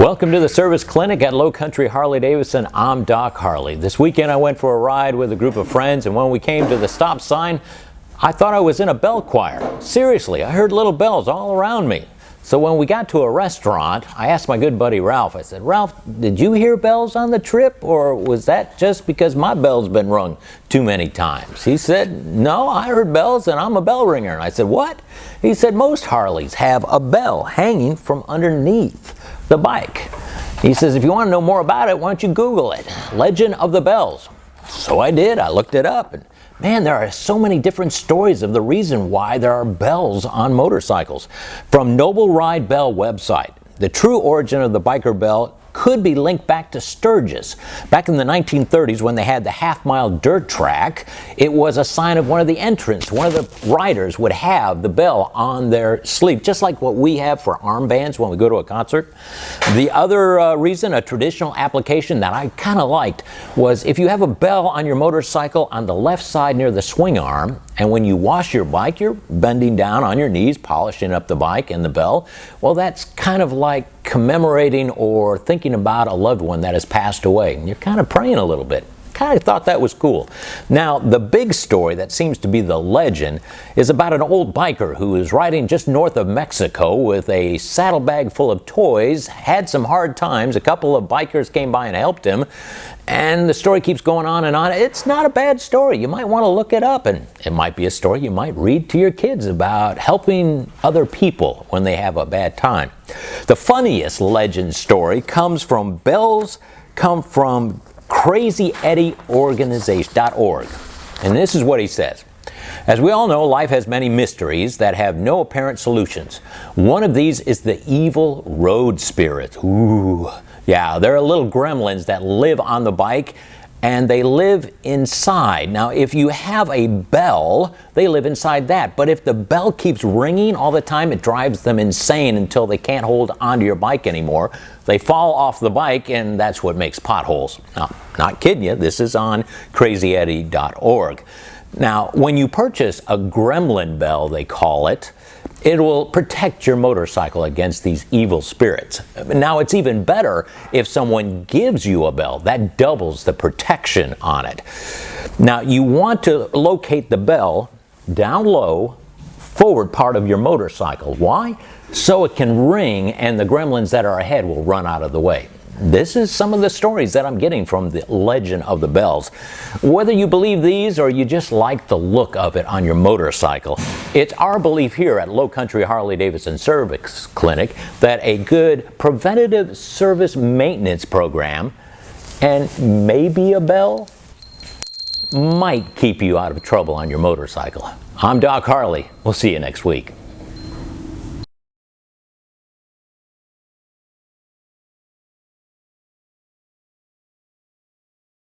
Welcome to the service clinic at Low Country Harley-Davidson. I'm Doc Harley. This weekend I went for a ride with a group of friends, and when we came to the stop sign, I thought I was in a bell choir. Seriously, I heard little bells all around me. So when we got to a restaurant, I asked my good buddy Ralph, I said, "Ralph, did you hear bells on the trip, or was that just because my bell's been rung too many times?" He said, "No, I heard bells and I'm a bell ringer." And I said, "What?" He said, "Most Harleys have a bell hanging from underneath the bike." He says, "If you want to know more about it, why don't you Google it? Legend of the Bells." So I did. I looked it up, and man, there are so many different stories of the reason why there are bells on motorcycles. From Noble Ride Bell website, the true origin of the biker bell could be linked back to Sturgis. Back in the 1930s, when they had the half-mile dirt track, it was a sign of one of the entrants. One of the riders would have the bell on their sleeve, just like what we have for armbands when we go to a concert. The other reason, a traditional application that I kind of liked, was if you have a bell on your motorcycle on the left side near the swing arm, and when you wash your bike, you're bending down on your knees, polishing up the bike and the bell. Well, that's kind of like commemorating or thinking about a loved one that has passed away. And you're kind of praying a little bit. Kind of thought that was cool. Now, the big story that seems to be the legend is about an old biker who is riding just north of Mexico with a saddlebag full of toys, had some hard times. A couple of bikers came by and helped him, and the story keeps going on and on. It's not a bad story. You might want to look it up, and it might be a story you might read to your kids about helping other people when they have a bad time. The funniest legend story comes from Bells Come From CrazyEddieOrganization.org. And this is what he says. "As we all know, life has many mysteries that have no apparent solutions. One of these is the evil road spirits." Ooh, yeah, they're little gremlins that live on the bike, and they live inside. Now, if you have a bell, they live inside that. But if the bell keeps ringing all the time, it drives them insane until they can't hold onto your bike anymore. They fall off the bike, and that's what makes potholes. Now, not kidding you, this is on CrazyEddie.org. Now, when you purchase a gremlin bell, they call it, it will protect your motorcycle against these evil spirits. Now, it's even better if someone gives you a bell. That doubles the protection on it. Now, you want to locate the bell down low, forward part of your motorcycle. Why? So it can ring and the gremlins that are ahead will run out of the way. This is some of the stories that I'm getting from the legend of the bells. Whether you believe these or you just like the look of it on your motorcycle, it's our belief here at Low Country Harley-Davidson Service Clinic that a good preventative service maintenance program and maybe a bell might keep you out of trouble on your motorcycle. I'm Doc Harley. We'll see you next week.